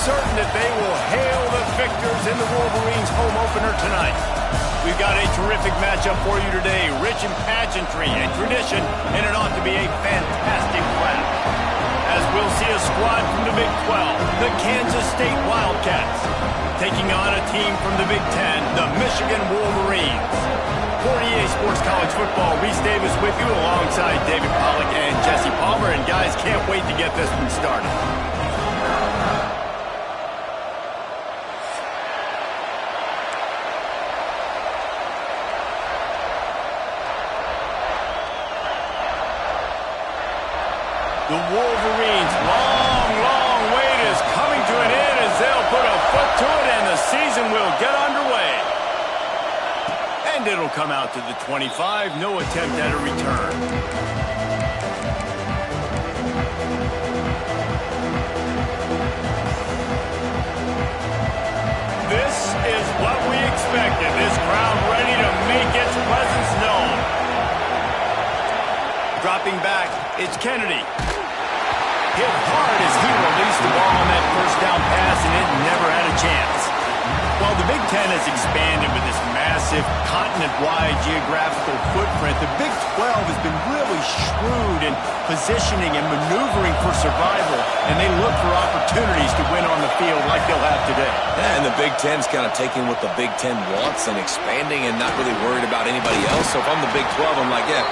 certain that they will hail the victors in the Wolverines' home opener tonight. We've got a terrific matchup for you today, rich in pageantry and tradition, and it ought to be a fantastic clash. As we'll see a squad from the Big 12, the Kansas State Wildcats, taking on a team from the Big 10, the Michigan Wolverines. For EA Sports College Football, Reese Davis with you alongside David Pollack and Jesse Palmer. And guys, can't wait to get this one started. The Wolverines' long wait is coming to an end as they'll put a foot to it and the season will get underway. And it'll come out to the 25, no attempt at a return. This is what we expected. This crowd ready to make its presence known. Dropping back, it's Kennedy. Hit hard as he released the ball on that first down pass, and it never had a chance. While the Big Ten has expanded with this massive continent-wide geographical footprint, the Big 12 has been really shrewd in positioning and maneuvering for survival, and they look for opportunities to win on the field like they'll have today. Yeah, and the Big Ten's kind of taking what the Big Ten wants and expanding and not really worried about anybody else. So if I'm the Big 12, I'm like, yeah,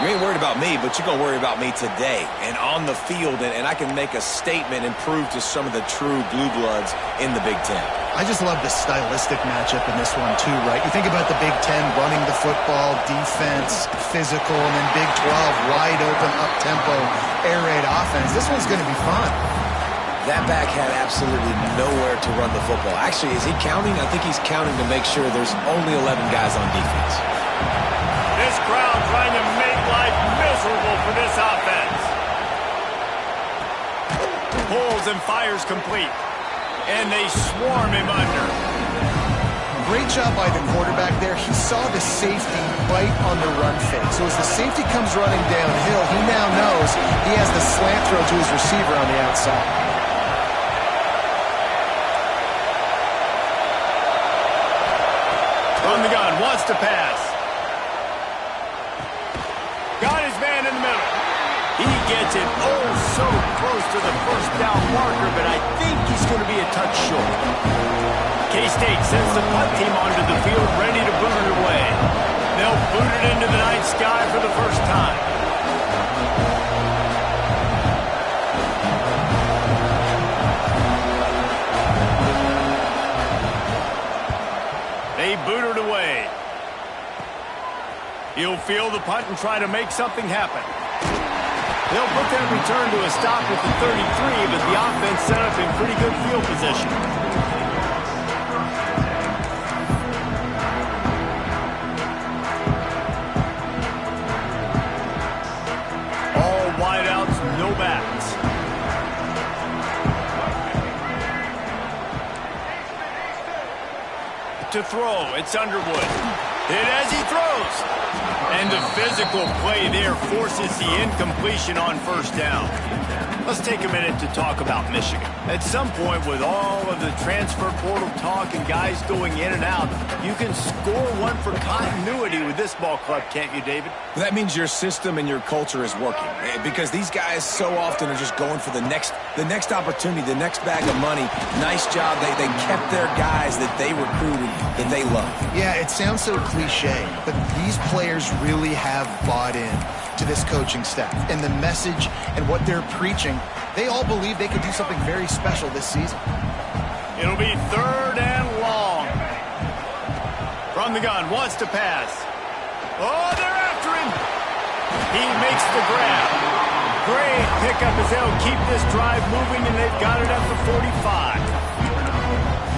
you ain't worried about me, but you're going to worry about me today and on the field, and I can make a statement and prove to some of the true blue bloods in the Big Ten. I just love the stylistic matchup in this one too, right? You think about the Big Ten running the football, defense, physical, and then Big 12 wide open, up-tempo, air raid offense. This one's going to be fun. That back had absolutely nowhere to run the football. Actually, is he counting? I think he's counting to make sure there's only 11 guys on defense. This crowd trying to make life miserable for this offense. Pulls and fires complete. And they swarm him under. Great job by the quarterback there. He saw the safety bite on the run fake. So as the safety comes running downhill, he now knows he has the slant throw to his receiver on the outside. From the gun, wants to pass. Got his man in the middle. He gets it so close to the first down marker, but I think he's going to be a touch short. K-State sends the punt team onto the field, ready to boot it away. They'll boot it into the night sky for the first time. They boot it away. He'll field the punt and try to make something happen. They'll put that return to a stop at the 33, but the offense set up in pretty good field position. All wideouts, no backs. To throw, it's Underwood. Hit as he throws. And the physical play there forces the incompletion on first down. Let's take a minute to talk about Michigan. At some point, with all of the transfer portal talk and guys going in and out, you can score one for continuity with this ball club, can't you, David? That means your system and your culture is working, because these guys so often are just going for the next opportunity, the next bag of money. Nice job. They kept their guys that they recruited, that they love. Yeah, it sounds so cliche, but these players really have bought in to this coaching staff and the message and what they're preaching. They all believe they could do something very special this season. It'll be third and long. From the gun, wants to pass. Oh, they're after him. He makes the grab. Great pickup as they'll keep this drive moving, and they've got it at the 45.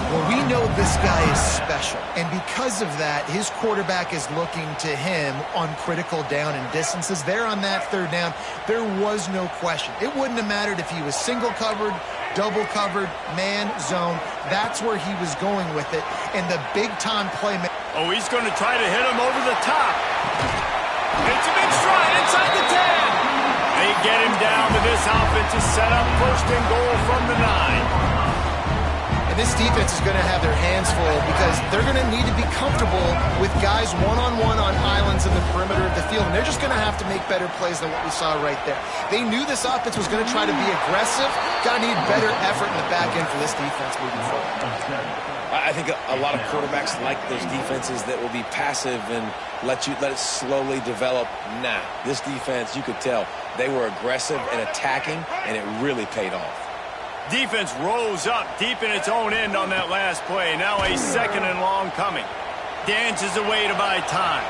Well, we know this guy is special, and because of that, his quarterback is looking to him on critical down and distances. There on that third down, there was no question. It wouldn't have mattered if he was single covered, double covered, man, zone. That's where he was going with it, and the big-time play. Oh, he's going to try to hit him over the top. It's a big stride inside the 10. They get him down to this offensive setup, first and goal from the 9. defense is going to have their hands full because they're going to need to be comfortable with guys one-on-one on islands in the perimeter of the field, and they're just going to have to make better plays than what we saw right there. They knew this offense was going to try to be aggressive. Got to need better effort in the back end for this defense moving forward. I think a lot of quarterbacks like those defenses that will be passive and let it slowly develop. Nah, this defense, you could tell, they were aggressive and attacking, and it really paid off. Defense rose up deep in its own end on that last play. Now a 2nd and long coming. Dances away to buy time.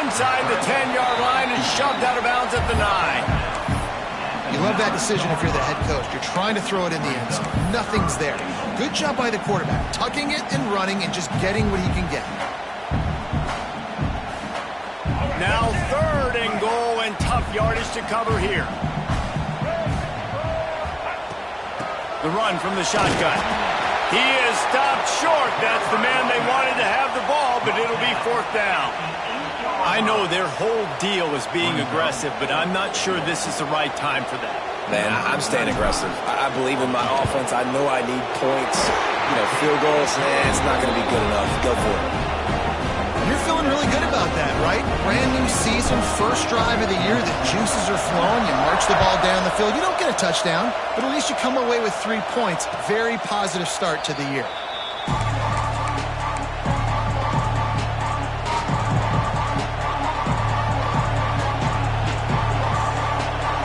Inside the 10-yard line and shoved out of bounds at the 9. You love that decision if you're the head coach. You're trying to throw it in the end zone. Nothing's there. Good job by the quarterback, tucking it and running and just getting what he can get. Now 3rd and goal and tough yardage to cover here. The run from the shotgun. He is stopped short. That's the man they wanted to have the ball, but it'll be 4th down. I know their whole deal is being aggressive, but I'm not sure this is the right time for that. Man, I'm staying aggressive. I believe in my offense. I know I need points. You know, field goals, it's not going to be good enough. Go for it. You're feeling really good about that, right? Brand new season, first drive of the year. The juices are flowing. You march the ball down the field. You don't get a touchdown, but at least you come away with 3 points. Very positive start to the year.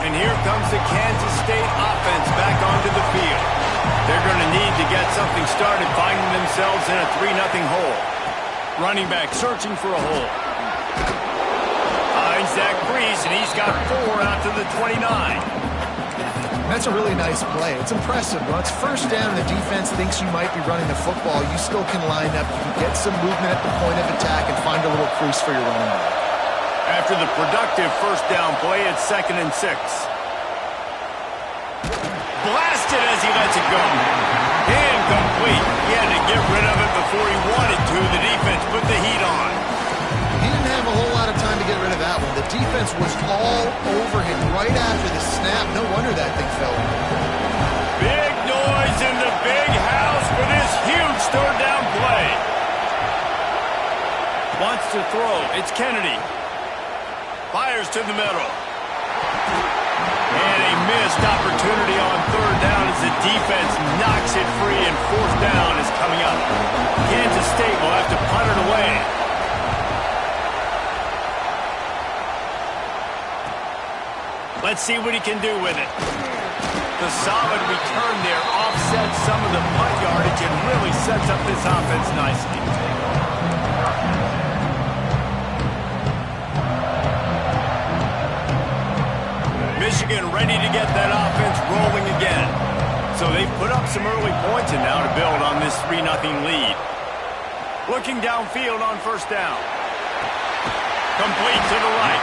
And here comes the Kansas State offense back onto the field. They're going to need to get something started, finding themselves in a 3-0 hole. Running back searching for a hole. Finds Zach Breeze, and he's got 4 out to the 29. That's a really nice play. It's impressive. When it's 1st down and the defense thinks you might be running the football, you still can line up. You can get some movement at the point of attack and find a little crease for your running back. After the productive 1st down play, it's 2nd and 6. Blasted as he lets it go. Incomplete. He had to get rid of it before he wanted to. The defense put the heat on. He didn't have a whole lot of time to get rid of that one. The defense was all over him right after the snap. No wonder that thing fell. Big noise in the big house for this huge 3rd down play. Wants to throw. It's Kennedy. Fires to the middle. And a missed opportunity on 3rd down as the defense knocks it free, and 4th down is coming up. Kansas State will have to punt it away. Let's see what he can do with it. The solid return there offsets some of the punt yardage and really sets up this offense nicely. Michigan ready to get that offense rolling again. So they've put up some early points and now to build on this 3-0 lead. Looking downfield on 1st down. Complete to the right.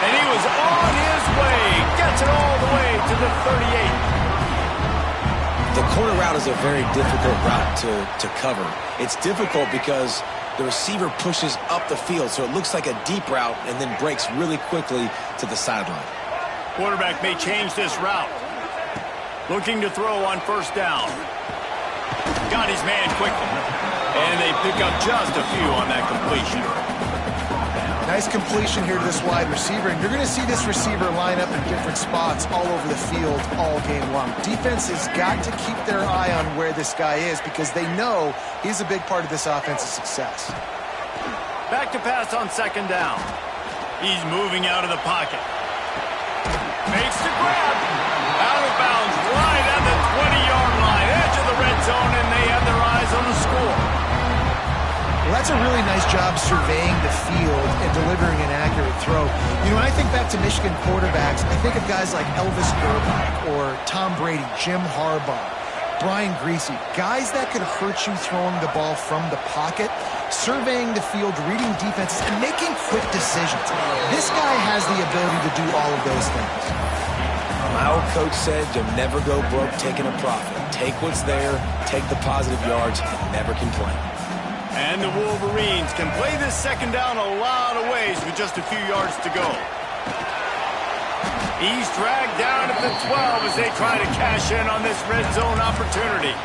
And he was on his way. Gets it all the way to the 38. The corner route is a very difficult route to cover. It's difficult because the receiver pushes up the field, so it looks like a deep route and then breaks really quickly to the sideline. Quarterback may change this route. Looking to throw on 1st down. Got his man quickly. And they pick up just a few on that completion. Nice completion here to this wide receiver. And you're going to see this receiver line up in different spots all over the field all game long. Defense has got to keep their eye on where this guy is because they know he's a big part of this offense's success. Back to pass on 2nd down. He's moving out of the pocket. Makes the grab. Out of bounds right at the 20-yard line. Edge of the red zone, and they have their eyes on the score. Well, that's a really nice job surveying the field and delivering an accurate throw. You know, when I think back to Michigan quarterbacks, I think of guys like Elvis Grbac or Tom Brady, Jim Harbaugh, Brian Griese, guys that could hurt you throwing the ball from the pocket, surveying the field, reading defenses, and making quick decisions. This guy has the ability to do all of those things. My old coach said you'll never go broke taking a profit. Take what's there, take the positive yards, and never complain. And the Wolverines can play this 2nd down a lot of ways with just a few yards to go. He's dragged down at the 12 as they try to cash in on this red zone opportunity.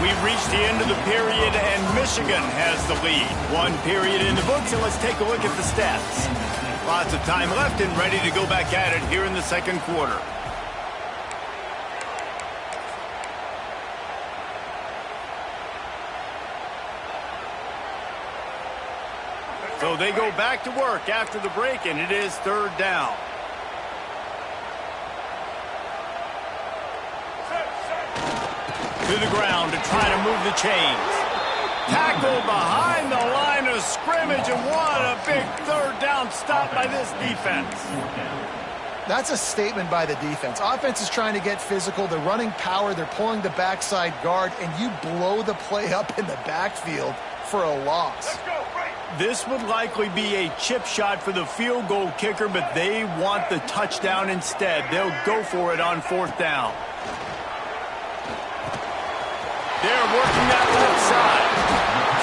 We've reached the end of the period, and Michigan has the lead. One period in the books, and let's take a look at the stats. Lots of time left and ready to go back at it here in the second quarter. So they go back to work after the break, and it is third down. To the ground to try to move the chains. Tackled behind the line of scrimmage, and what a big third down stop by this defense. That's a statement by the defense. Offense is trying to get physical. They're running power. They're pulling the backside guard, and you blow the play up in the backfield for a loss. This would likely be a chip shot for the field goal kicker, but they want the touchdown instead. They'll go for it on fourth down. They're working that left side.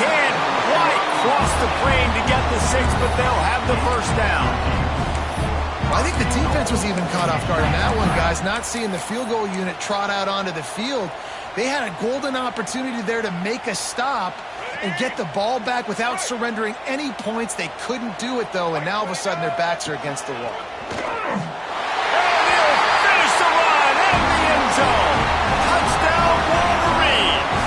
Can White cross the plane to get the 6, but they'll have the first down. I think the defense was even caught off guard in that one, guys. Not seeing the field goal unit trot out onto the field. They had a golden opportunity there to make a stop and get the ball back without surrendering any points. They couldn't do it, though, and now all of a sudden their backs are against the wall. And he'll finish the run in the end zone. Touchdown, Wolverines.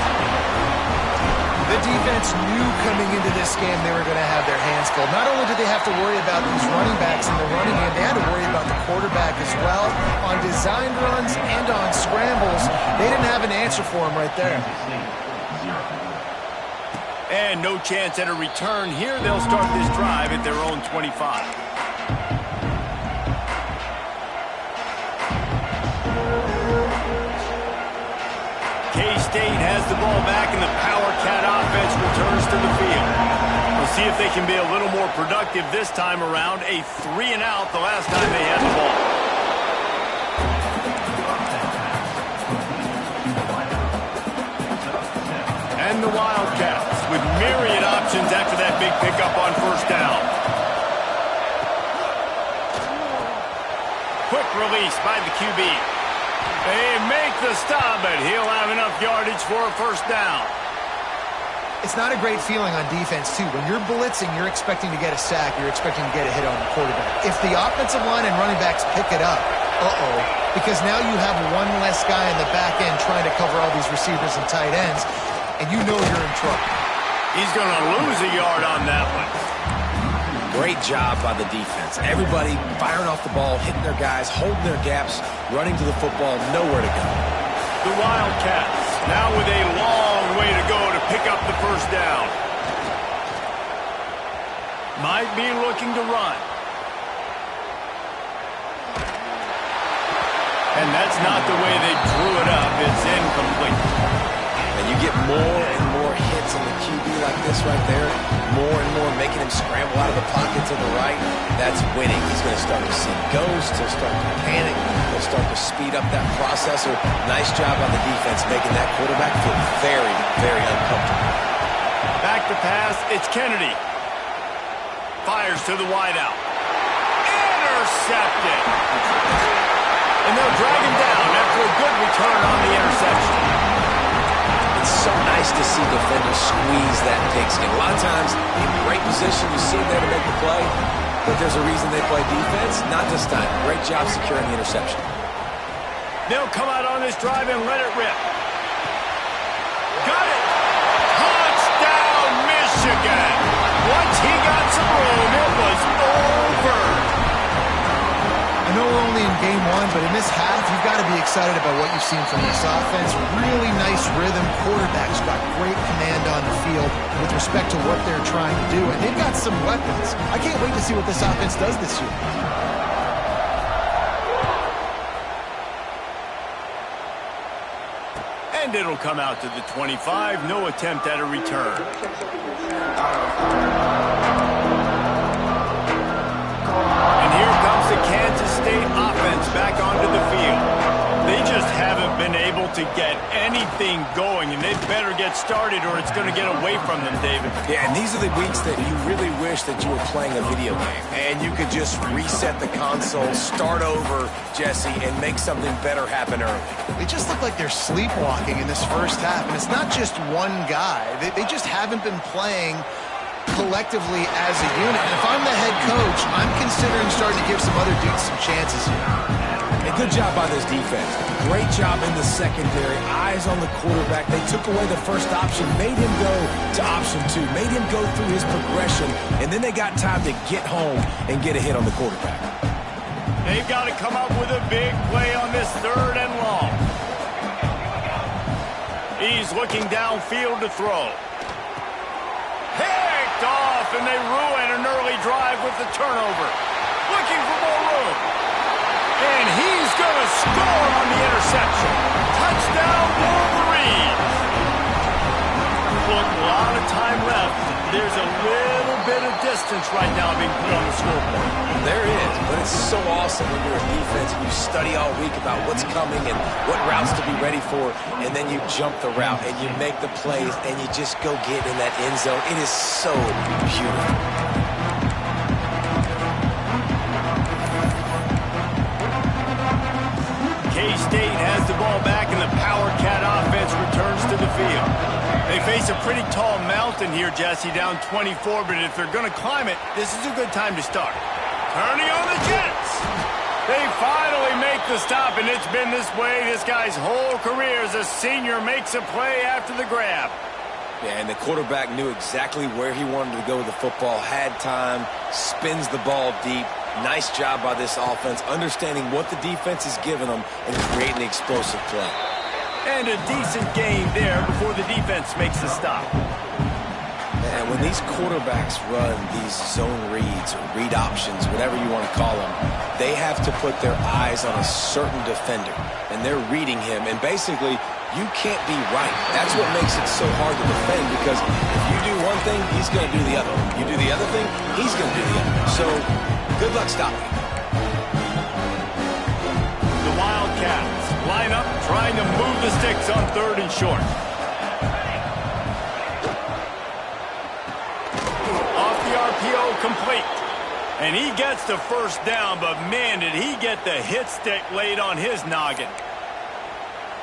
The defense knew coming into this game they were going to have their hands full. Not only did they have to worry about these running backs in the running game, they had to worry about the quarterback as well. On design runs and on scrambles, they didn't have an answer for him right there. And no chance at a return here. They'll start this drive at their own 25. K-State has the ball back, and the Power Cat offense returns to the field. We'll see if they can be a little more productive this time around. A 3-and-out the last time they had the ball. And the Wildcats with myriad options after that big pickup on first down. Quick release by the QB. They make the stop, but he'll have enough yardage for a first down. It's not a great feeling on defense, too. When you're blitzing, you're expecting to get a sack. You're expecting to get a hit on the quarterback. If the offensive line and running backs pick it up, because now you have one less guy in the back end trying to cover all these receivers and tight ends, and you know you're in trouble. He's going to lose a yard on that one. Great job by the defense. Everybody firing off the ball, hitting their guys, holding their gaps, running to the football, nowhere to go. The Wildcats now with a long way to go to pick up the first down. Might be looking to run. And that's not the way they drew it up. It's incomplete. And you get more and more hits on the QB like this right there, more and more making him scramble out of the pocket to the right. That's winning. He's going to start to see ghosts. He'll start to panic. He'll start to speed up that processor. Nice job on the defense making that quarterback feel very, very uncomfortable. Back to pass. It's Kennedy. Fires to the wideout. Intercepted. And they'll drag him down after a good return on the interception. It's so nice to see defenders squeeze that pigskin. A lot of times, in great position, you see them there to make the play, but there's a reason they play defense. Not this time. Great job securing the interception. They'll come out on this drive and let it rip. Got it! Touchdown, Michigan! Once he got some room, it was over. I know we're only in game one, but in this half, you've got to be excited about what you've seen from this offense. Really nice rhythm. Quarterback's got great command on the field with respect to what they're trying to do, and they've got some weapons. I can't wait to see what this offense does this year. And it'll come out to the 25. No attempt at a return. And here comes the Kansas State offense back onto the field. They just just haven't been able to get anything going, and they better get started or it's going to get away from them, David. Yeah, and these are the weeks that you really wish that you were playing a video game and you could just reset the console, start over, Jesse, and make something better happen early. They just look like they're sleepwalking in this first half, and it's not just one guy. They just haven't been playing collectively as a unit. And if I'm the head coach, I'm considering starting to give some other dudes some chances here. A good job by this defense. Great job in the secondary. Eyes on the quarterback. They took away the first option, made him go to option 2, made him go through his progression, and then they got time to get home and get a hit on the quarterback. They've got to come up with a big play on this 3rd and long. He's looking downfield to throw. Picked off, and they ruin an early drive with the turnover. Looking for more room. And he's going to score on the interception. Touchdown, Wolverines. Look, a lot of time left. There's a little bit of distance right now being put on the scoreboard. There is, but it's so awesome when you're a defense and you study all week about what's coming and what routes to be ready for, and then you jump the route and you make the plays and you just go get in that end zone. It is so beautiful. K-State has the ball back, and the Power Cat offense returns to the field. They face a pretty tall mountain here, Jesse, down 24, but if they're going to climb it, this is a good time to start. Turning on the Jets. They finally make the stop, and it's been this way this guy's whole career as a senior makes a play after the grab. Yeah, and the quarterback knew exactly where he wanted to go with the football, had time, spins the ball deep. Nice job by this offense, understanding what the defense is giving them and creating an explosive play. And a decent game there before the defense makes the stop. And when these quarterbacks run these zone reads or read options, whatever you want to call them, they have to put their eyes on a certain defender, and they're reading him. And basically, you can't be right. That's what makes it so hard to defend, because if you do one thing, he's going to do the other. You do the other thing, he's going to do the other. So good luck stopping. The Wildcats line up, trying to move the sticks on 3rd and short. Off the RPO, complete. And he gets the first down, but man, did he get the hit stick laid on his noggin.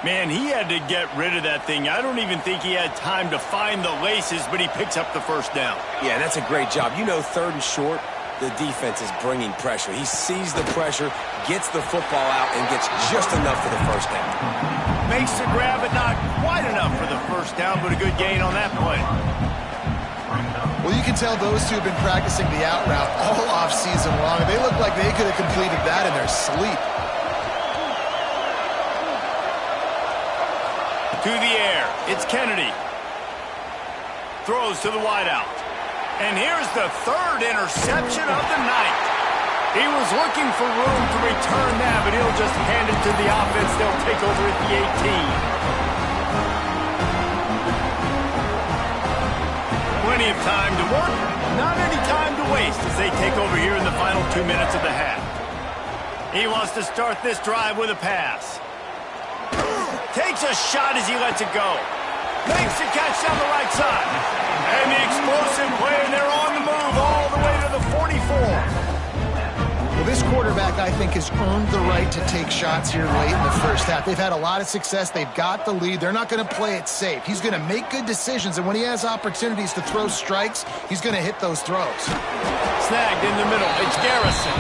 Man, he had to get rid of that thing. I don't even think he had time to find the laces, but he picks up the first down. Yeah, that's a great job. You know, 3rd and short, the defense is bringing pressure. He sees the pressure, gets the football out, and gets just enough for the first down. Makes the grab, but not quite enough for the first down, but a good gain on that play. Well, you can tell those two have been practicing the out route all off-season long. They look like they could have completed that in their sleep. To the air, it's Kennedy. Throws to the wideout. And here's the 3rd interception of the night. He was looking for room to return that, but he'll just hand it to the offense. They'll take over at the 18. Plenty of time to work, not any time to waste as they take over here in the final 2 minutes of the half. He wants to start this drive with a pass. Takes a shot as he lets it go. Makes the catch down the right side. And the explosive play, and they're on the move all the way to the 44. Well, this quarterback, I think, has earned the right to take shots here late in the first half. They've had a lot of success. They've got the lead. They're not going to play it safe. He's going to make good decisions, and when he has opportunities to throw strikes, he's going to hit those throws. Snagged in the middle. It's Garrison.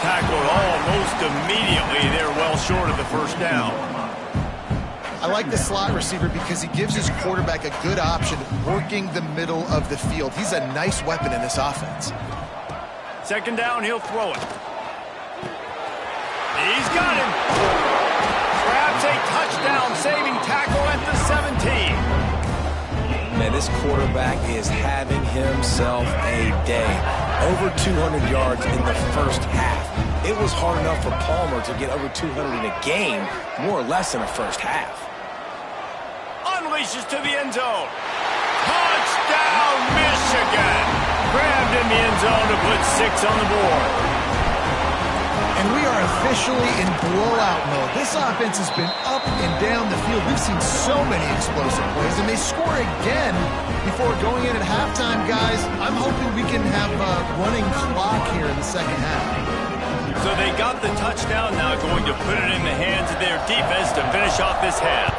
Tackled almost immediately. They're well short of the first down. I like the slot receiver because he gives his quarterback a good option working the middle of the field. He's a nice weapon in this offense. 2nd down, he'll throw it. He's got him. Grabs a touchdown-saving tackle at the 17. Man, this quarterback is having himself a day. Over 200 yards in the first half. It was hard enough for Palmer to get over 200 in a game, more or less in a first half. Unleashes to the end zone. Touchdown, Michigan. Grabbed in the end zone to put 6 on the board. And we are officially in blowout mode. This offense has been up and down the field. We've seen so many explosive plays, and they score again before going in at halftime, guys. I'm hoping we can have a running clock here in the second half. So they got the touchdown, now going to put it in the hands of their defense to finish off this half.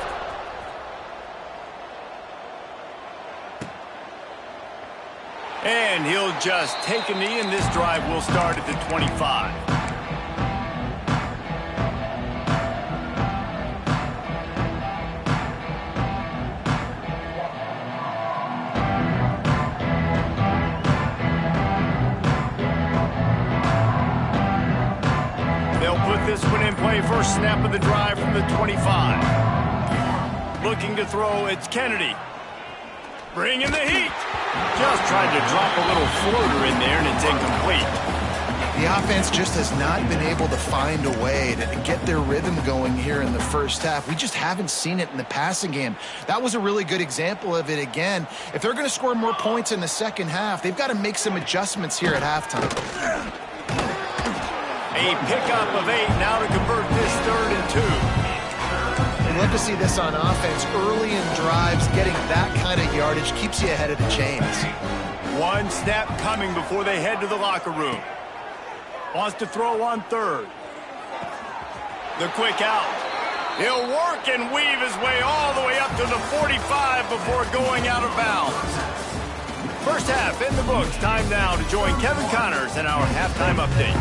And he'll just take a knee, and this drive will start at the 25. They'll put this one in play. First snap of the drive from the 25. Looking to throw, it's Kennedy. Bringing the heat. Just tried to drop a little floater in there, and it's incomplete. The offense just has not been able to find a way to get their rhythm going here in the first half. We just haven't seen it in the passing game. That was a really good example of it again. If they're going to score more points in the second half, they've got to make some adjustments here at halftime. A pickup of 8 now to convert this 3rd and 2. We'd love to see this on offense. Early in drives, getting that kind of yardage keeps you ahead of the chains. One snap coming before they head to the locker room. Wants to throw on 3rd. The quick out. He'll work and weave his way all the way up to the 45 before going out of bounds. First half in the books. Time now to join Kevin Connors in our halftime update.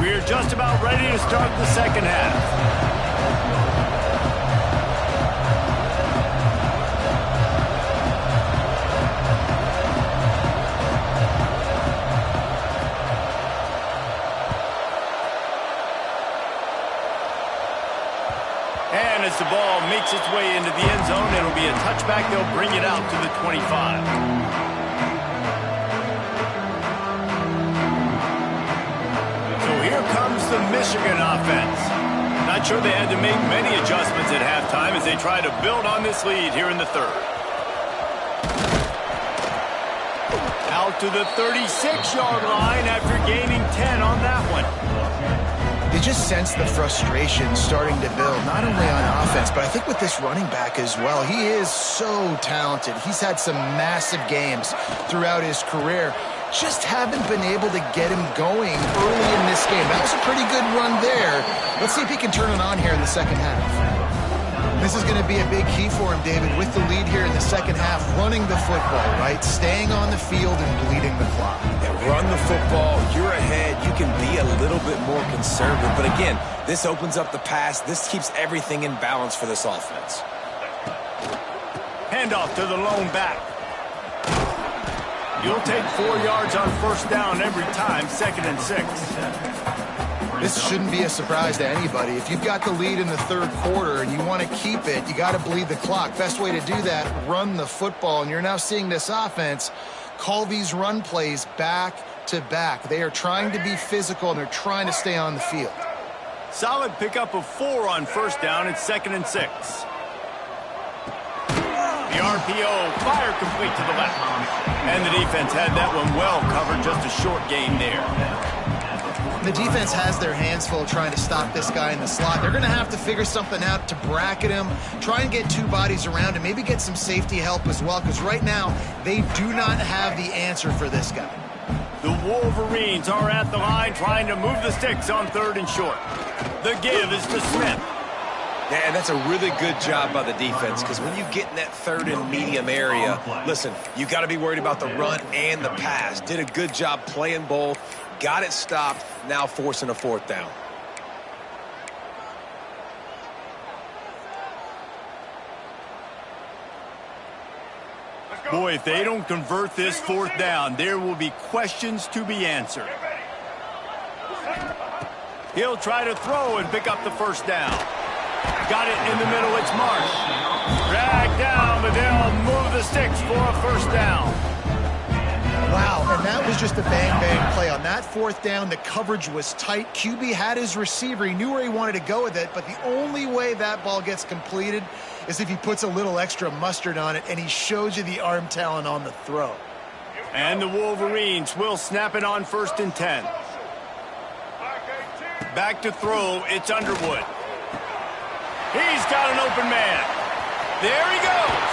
We're just about ready to start the second half. And as the ball makes its way into the end zone, it'll be a touchback. They'll bring it out to the 25. Comes the Michigan offense. Not sure they had to make many adjustments at halftime as they try to build on this lead here in the 3rd. Out to the 36-yard line after gaining 10 on that one. You just sense the frustration starting to build, not only on offense, but I think with this running back as well. He is so talented. He's had some massive games throughout his career. Just haven't been able to get him going early in this game. That was a pretty good run there. Let's see if he can turn it on here in the second half. This is going to be a big key for him, David, with the lead here in the second half, running the football, right? Staying on the field and bleeding the clock. Yeah, run the football. You're ahead. You can be a little bit more conservative. But again, this opens up the pass. This keeps everything in balance for this offense. Handoff to the lone back. You'll take 4 yards on first down every time, 2nd and 6. This shouldn't be a surprise to anybody. If you've got the lead in the 3rd quarter and you want to keep it, you got to bleed the clock. Best way to do that, run the football. And you're now seeing this offense call these run plays back to back. They are trying to be physical, and they're trying to stay on the field. Solid pickup of 4 on first down. It's 2nd and 6. The RPO, fire complete to the left. And the defense had that one well covered, just a short gain there. The defense has their hands full trying to stop this guy in the slot. They're going to have to figure something out to bracket him, try and get 2 bodies around him, maybe get some safety help as well, because right now they do not have the answer for this guy. The Wolverines are at the line trying to move the sticks on 3rd and short. The give is to Smith. Yeah, and that's a really good job by the defense, because when you get in that 3rd and medium area, listen, you got to be worried about the run and the pass. Did a good job playing both, got it stopped, now forcing a 4th down. Boy, if they don't convert this 4th down, there will be questions to be answered. He'll try to throw and pick up the first down. Got it in the middle, it's Marsh. Dragged down, but they'll move the sticks for a first down. Wow, and that was just a bang-bang play. On that fourth down, the coverage was tight. QB had his receiver. He knew where he wanted to go with it, but the only way that ball gets completed is if he puts a little extra mustard on it, and he shows you the arm talent on the throw. And the Wolverines will snap it on 1st and 10. Back to throw, it's Underwood. He's got an open man. There he goes.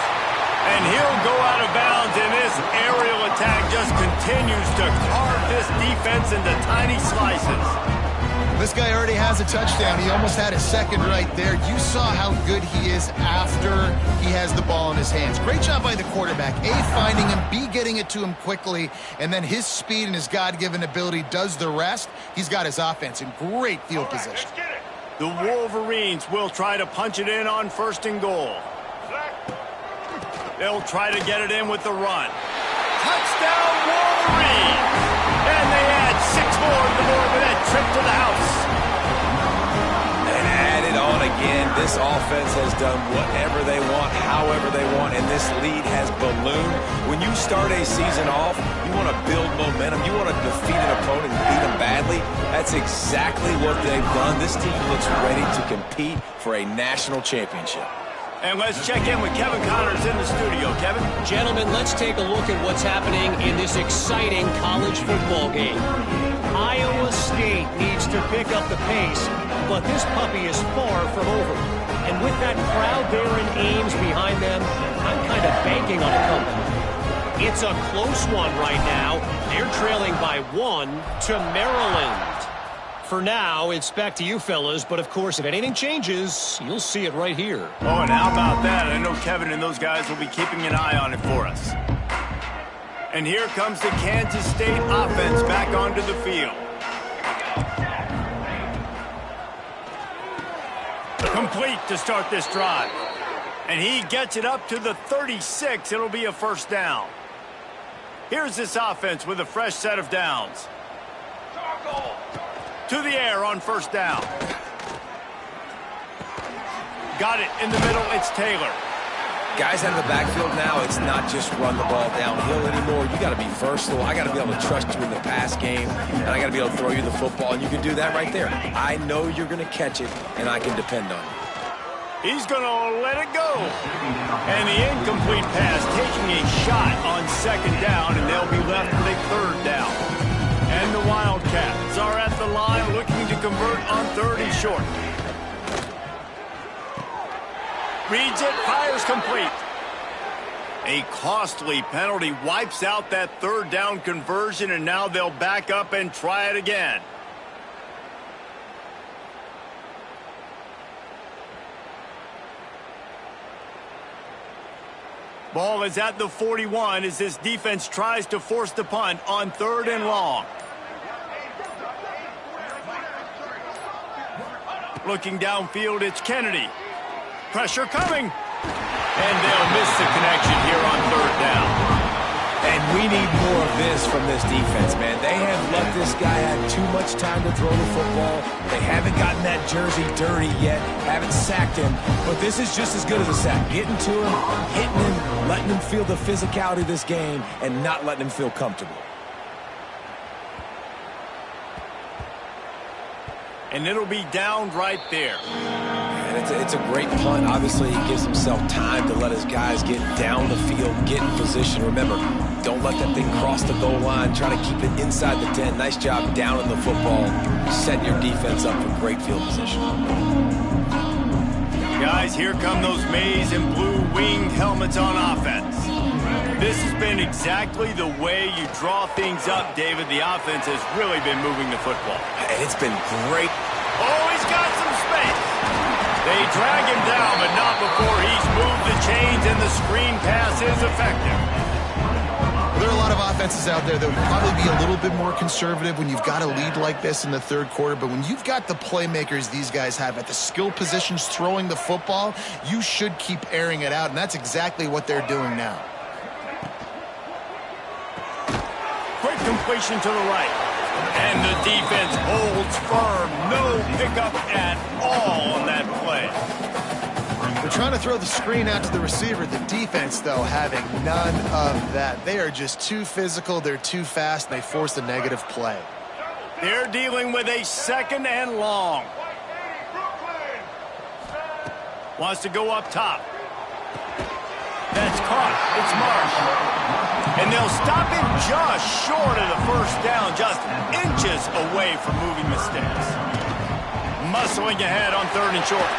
And he'll go out of bounds, and this aerial attack just continues to carve this defense into tiny slices. This guy already has a touchdown. He almost had a second right there. You saw how good he is after he has the ball in his hands. Great job by the quarterback. A, finding him, B, getting it to him quickly, and then his speed and his God-given ability does the rest. He's got his offense in great field position. The Wolverines will try to punch it in on 1st and goal. They'll try to get it in with the run. Touchdown, Wolverines! And they add 6 more to the board with that trip to the house. And add it on again. This offense has done whatever they want, however they want, and this lead has ballooned. When you start a season off, you want to build momentum. You want to defeat an opponent and beat them badly. That's exactly what they've done. This team looks ready to compete for a national championship. And let's check in with Kevin Connors in the studio. Kevin? Gentlemen, let's take a look at what's happening in this exciting college football game. Iowa State needs to pick up the pace, but this puppy is far from over. And with that crowd there in Ames behind them, I'm kind of banking on a comeback. It's a close one right now. They're trailing by 1 to Maryland. For now, it's back to you fellas, but of course, if anything changes, you'll see it right here. Oh, and how about that? I know Kevin and those guys will be keeping an eye on it for us. And here comes the Kansas State offense back onto the field. Complete to start this drive. And he gets it up to the 36. It'll be a 1st down. Here's this offense with a fresh set of downs. To the air on 1st down. Got it in the middle. It's Taylor. Guys out of the backfield now, it's not just run the ball downhill anymore. You got to be versatile. I got to be able to trust you in the pass game, and I got to be able to throw you the football, and you can do that right there. I know you're going to catch it, and I can depend on you. He's going to let it go. And the incomplete pass taking a shot on 2nd down, and they'll be left with a 3rd down. And the Wildcats are at the line looking to convert on 3rd and short. Reads it, fires complete. A costly penalty wipes out that 3rd down conversion, and now they'll back up and try it again. Ball is at the 41 as this defense tries to force the punt on 3rd and long. Looking downfield, it's Kennedy. Pressure coming. And they'll miss the connection here on 3rd down. And we need more of this from this defense, man. They have let this guy have too much time to throw the football. They haven't gotten that jersey dirty yet, haven't sacked him. But this is just as good as a sack. Getting to him, hitting him, letting him feel the physicality of this game, and not letting him feel comfortable. And it'll be down right there. And it's a great punt. Obviously, he gives himself time to let his guys get down the field, get in position. Remember, don't let that thing cross the goal line. Try to keep it inside the 10. Nice job down in the football, setting your defense up for great field position. Guys, here come those maize and blue winged helmets on offense. This has been exactly the way you draw things up, David. The offense has really been moving the football. And it's been great. Oh, he's got some space. They drag him down, but not before he's moved the chains, and the screen pass is effective. There are a lot of offenses out there that would probably be a little bit more conservative when you've got a lead like this in the 3rd quarter, but when you've got the playmakers these guys have at the skill positions throwing the football, you should keep airing it out, and that's exactly what they're doing now. Quick completion to the right. And the defense holds firm. No pickup at all on that play. They're trying to throw the screen out to the receiver. The defense, though, having none of that. They are just too physical. They're too fast. They force a negative play. They're dealing with a 2nd and long. Wants to go up top. That's caught. It's Marsh. And they'll stop him just short of the first down, just inches away from moving the sticks. Muscling ahead on 3rd and short.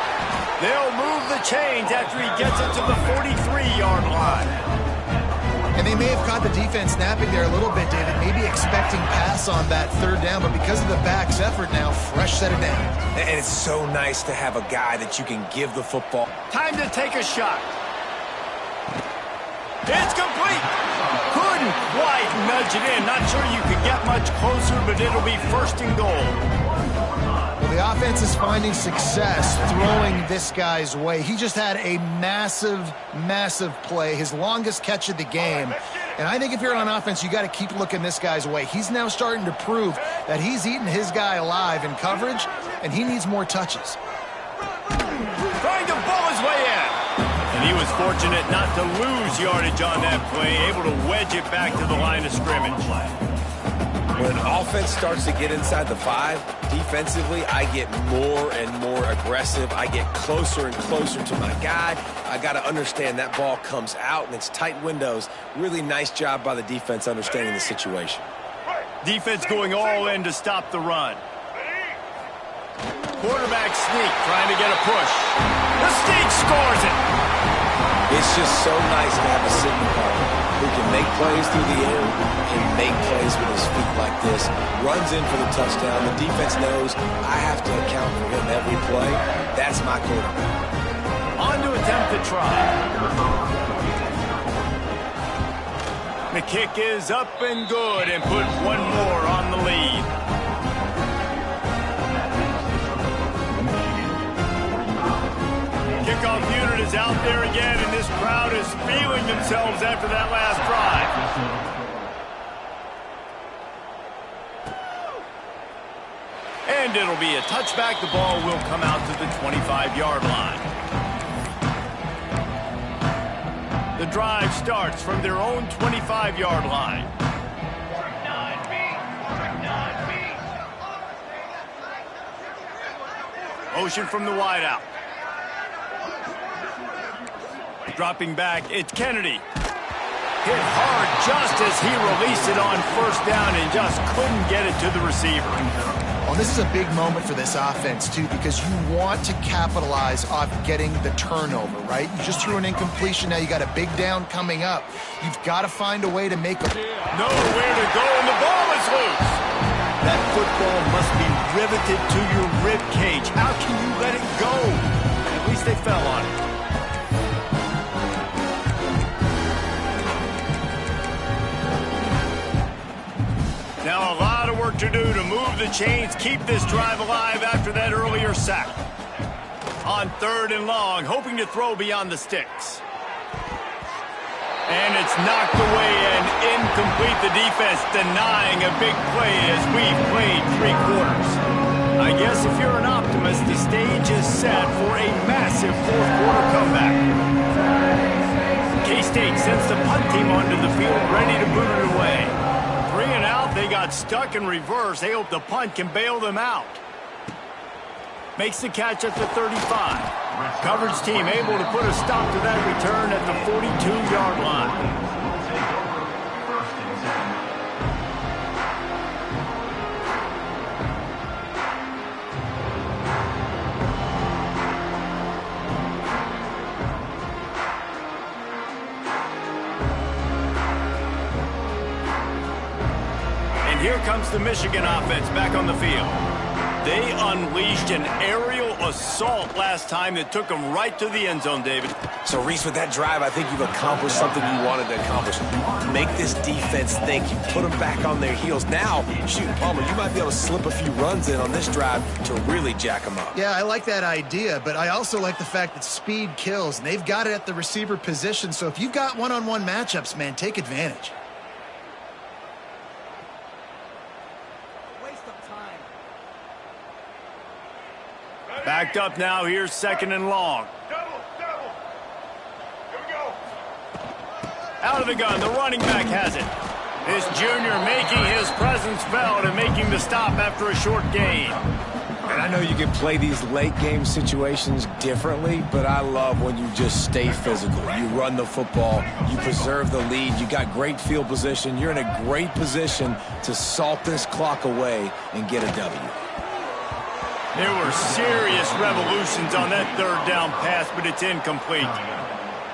They'll move the chains after he gets it to the 43-yard line. And they may have caught the defense napping there a little bit, David, maybe expecting pass on that 3rd down, but because of the back's effort now, fresh set of downs. And it's so nice to have a guy that you can give the football. Time to take a shot. It's complete. Couldn't quite nudge it in. Not sure you could get much closer, but it'll be 1st and goal. Well, the offense is finding success throwing this guy's way. He just had a massive, massive play, his longest catch of the game. And I think if you're on offense, you got to keep looking this guy's way. He's now starting to prove that he's eating his guy alive in coverage, and he needs more touches. Trying to ball his way in. And he was fortunate not to lose yardage on that play, able to wedge it back to the line of scrimmage. When offense starts to get inside the 5, defensively, I get more and more aggressive. I get closer and closer to my guy. I got to understand that ball comes out and it's tight windows. Really nice job by the defense understanding the situation. Defense going all in to stop the run. Quarterback sneak, trying to get a push. The sneak scores it. It's just so nice to have a sitting partner who can make plays through the air, can make plays with his feet like this, runs in for the touchdown. The defense knows I have to account for him every play. That's my quarterback. On to attempt the try. The kick is up and good and put one more on the lead. Kickoff unit is out there again, and this crowd is feeling themselves after that last drive. And it'll be a touchback. The ball will come out to the 25-yard line. The drive starts from their own 25-yard line. Motion from the wideout. Dropping back, it's Kennedy. Hit hard just as he released it on 1st down and just couldn't get it to the receiver. Well, this is a big moment for this offense, too, because you want to capitalize off getting the turnover, right? You just threw an incompletion. Now you got a big down coming up. You've got to find a way to make a... Nowhere to go, and the ball is loose. That football must be riveted to your rib cage. How can you let it go? At least they fell on it. Now a lot of work to do to move the chains, keep this drive alive after that earlier sack. On 3rd and long, hoping to throw beyond the sticks. And it's knocked away and incomplete. The defense denying a big play as we've played 3 quarters. I guess if you're an optimist, the stage is set for a massive 4th quarter comeback. K-State sends the punt team onto the field, ready to boot it away. 3 and out, they got stuck in reverse. They hope the punt can bail them out. Makes the catch at the 35. Coverage team able to put a stop to that return at the 42-yard line. And here comes the Michigan offense back on the field. They unleashed an aerial assault last time that took them right to the end zone, David. So, Reese, with that drive, I think you've accomplished something you wanted to accomplish. Make this defense think. You put them back on their heels. Now, shoot, Palmer, you might be able to slip a few runs in on this drive to really jack them up. Yeah, I like that idea, but I also like the fact that speed kills, and they've got it at the receiver position. So if you've got one-on-one matchups, man, take advantage. Backed up now, here's 2nd and long. Out of the gun, the running back has it. This junior making his presence felt and making the stop after a short gain. And I know you can play these late game situations differently, but I love when you just stay physical. You run the football, you preserve the lead, you got great field position, you're in a great position to salt this clock away and get a W. There were serious revolutions on that third down pass, but it's incomplete.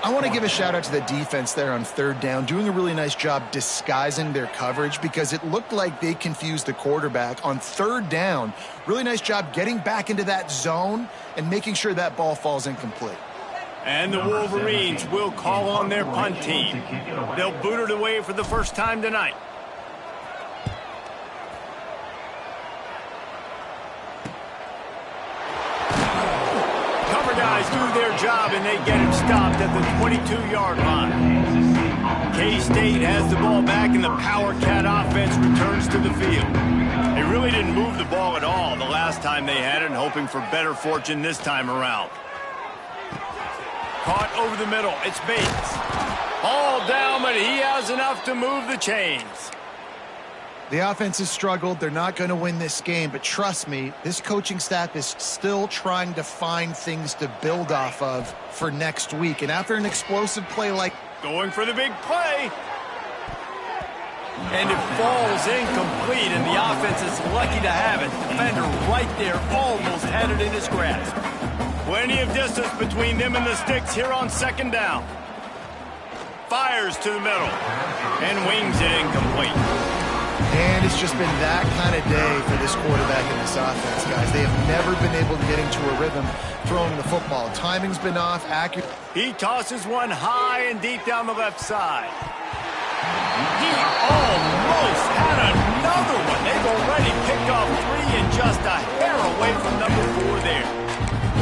I want to give a shout out to the defense there on third down, doing a really nice job disguising their coverage because it looked like they confused the quarterback on third down. Really nice job getting back into that zone and making sure that ball falls incomplete. And the Wolverines will call on their punt team. They'll boot it away for the first time tonight. Guys do their job and they get him stopped at the 22-yard line. K-State has the ball back and the Power Cat offense returns to the field. They really didn't move the ball at all the last time they had it, and hoping for better fortune this time around. Caught over the middle. It's Bates. All down, but he has enough to move the chains. The offense has struggled. They're not going to win this game, but trust me, this coaching staff is still trying to find things to build off of for next week. And after an explosive play like... Going for the big play. And it falls incomplete, and the offense is lucky to have it. Defender right there almost had it in his grasp. Plenty of distance between them and the sticks here on second down. Fires to the middle and wings it incomplete. And it's just been that kind of day for this quarterback and this offense, guys. They have never been able to get into a rhythm throwing the football. Timing's been off, accurate. He tosses one high and deep down the left side. He almost had another one. They've already picked off 3 and just a hair away from number 4 there.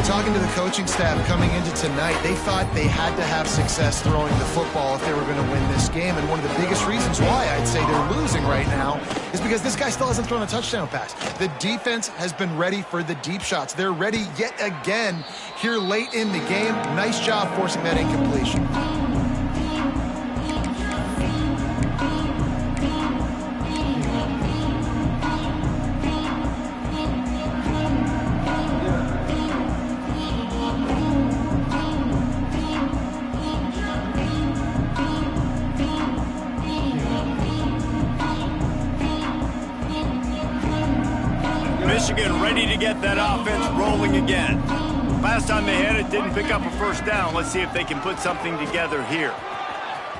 Talking to the coaching staff coming into tonight, they thought they had to have success throwing the football if they were going to win this game. And one of the biggest reasons why I'd say they're losing right now is because this guy still hasn't thrown a touchdown pass. The defense has been ready for the deep shots. They're ready yet again here late in the game. Nice job forcing that incompletion. Michigan ready to get that offense rolling again. Last time they had it, didn't pick up a first down. Let's see if they can put something together here.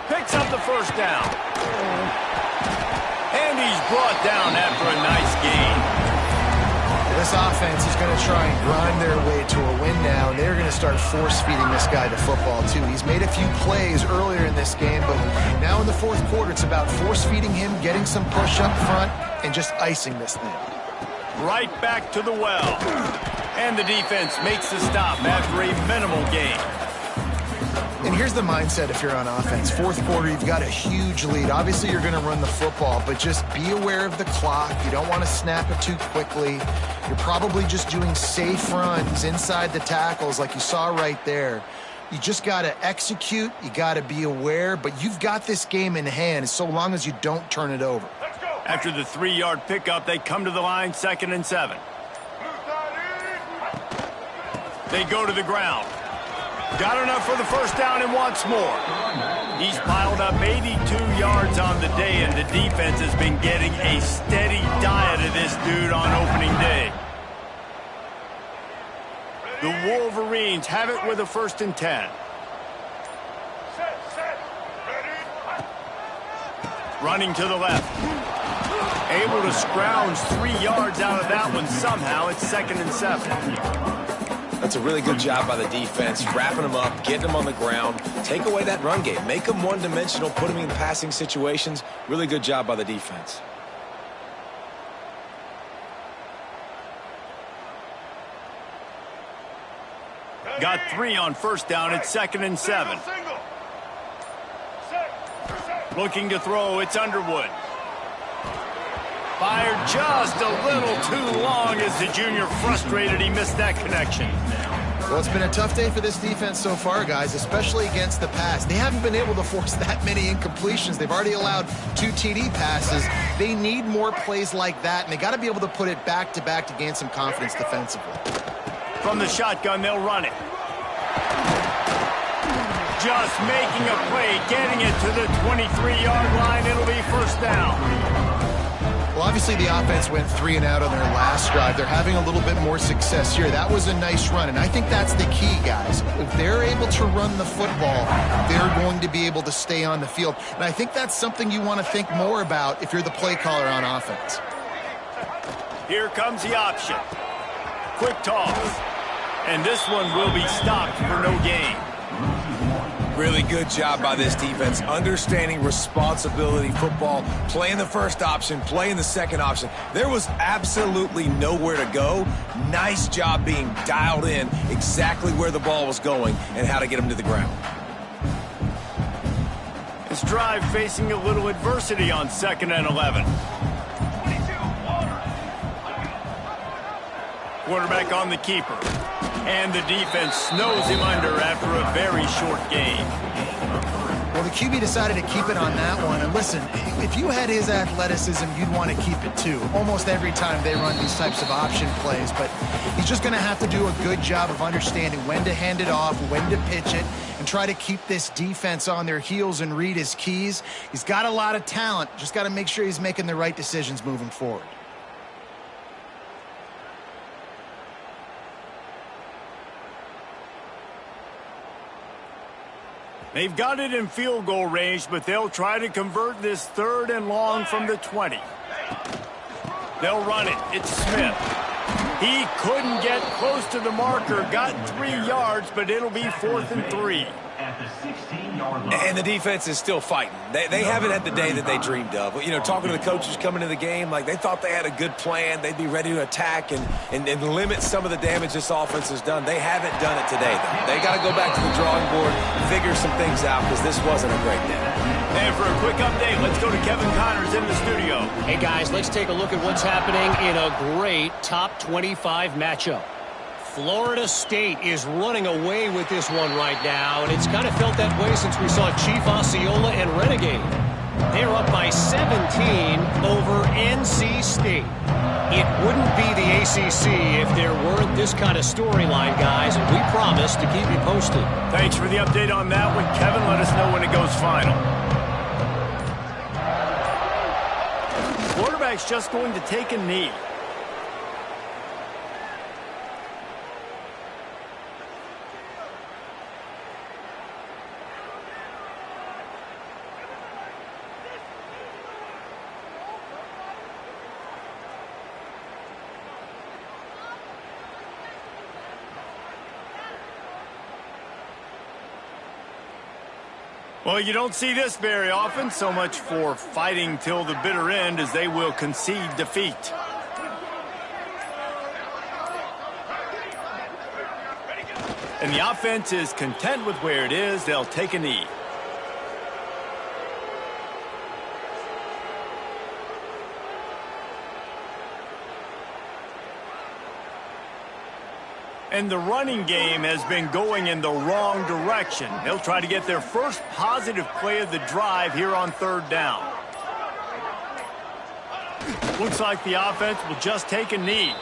Picks up the first down. And he's brought down after a nice gain. This offense is going to try and grind their way to a win now, and they're going to start force-feeding this guy the football, too. He's made a few plays earlier in this game, but now in the fourth quarter, it's about force-feeding him, getting some push up front, and just icing this thing. Right back to the well. And the defense makes the stop after a minimal gain. And here's the mindset if you're on offense. Fourth quarter, you've got a huge lead. Obviously, you're going to run the football, but just be aware of the clock. You don't want to snap it too quickly. You're probably just doing safe runs inside the tackles like you saw right there. You just got to execute. You got to be aware, but you've got this game in hand so long as you don't turn it over. After the 3-yard pickup, they come to the line, 2nd and 7. They go to the ground. Got enough for the first down and wants more. He's piled up 82 yards on the day, and the defense has been getting a steady diet of this dude on opening day. The Wolverines have it with a 1st and 10. Running to the left. Able to scrounge 3 yards out of that one somehow. It's 2nd and 7. That's a really good job by the defense, wrapping them up, getting them on the ground. Take away that run game. Make them one-dimensional, put them in passing situations. Really good job by the defense. Got 3 on first down. It's 2nd and 7. Looking to throw. It's Underwood. Fired just a little too long as the junior frustrated. He missed that connection. Well, it's been a tough day for this defense so far, guys, especially against the pass. They haven't been able to force that many incompletions. They've already allowed 2 TD passes. They need more plays like that, and they got to be able to put it back-to-back to gain some confidence defensively. From the shotgun, they'll run it. Just making a play, getting it to the 23-yard line. It'll be first down. Well, obviously the offense went 3 and out on their last drive. They're having a little bit more success here. That was a nice run, and I think that's the key, guys. If they're able to run the football, they're going to be able to stay on the field. And I think that's something you want to think more about if you're the play caller on offense. Here comes the option. Quick toss. And this one will be stopped for no gain. Really good job by this defense, understanding responsibility football, playing the first option, playing the second option. There was absolutely nowhere to go. Nice job being dialed in exactly where the ball was going and how to get him to the ground. This drive facing a little adversity on 2nd and 11. Quarterback on the keeper. And the defense snows him under after a very short game. Well, the QB decided to keep it on that one. And listen, if you had his athleticism, you'd want to keep it too. Almost every time they run these types of option plays. But he's just going to have to do a good job of understanding when to hand it off, when to pitch it, and try to keep this defense on their heels and read his keys. He's got a lot of talent. Just got to make sure he's making the right decisions moving forward. They've got it in field goal range, but they'll try to convert this 3rd and long from the 20. They'll run it. It's Smith. He couldn't get close to the marker. Got 3 yards, but it'll be 4th and 3. And the defense is still fighting. They haven't had the day that they dreamed of. You know, talking to the coaches coming to the game, like they thought they had a good plan. They'd be ready to attack and limit some of the damage this offense has done. They haven't done it today, though. They got to go back to the drawing board, figure some things out, because this wasn't a great day. And for a quick update, let's go to Kevin Connors in the studio. Hey, guys, let's take a look at what's happening in a great top 25 matchup. Florida State is running away with this one right now, and it's kind of felt that way since we saw Chief Osceola and Renegade. They're up by 17 over NC State. It wouldn't be the ACC if there weren't this kind of storyline, guys, and we promise to keep you posted. Thanks for the update on that one, Kevin. Let us know when it goes final. Quarterback's just going to take a knee. Well, you don't see this very often. So much for fighting till the bitter end, as they will concede defeat. And the offense is content with where it is. They'll take a knee. And the running game has been going in the wrong direction. They'll try to get their first positive play of the drive here on 3rd down. Looks like the offense will just take a knee.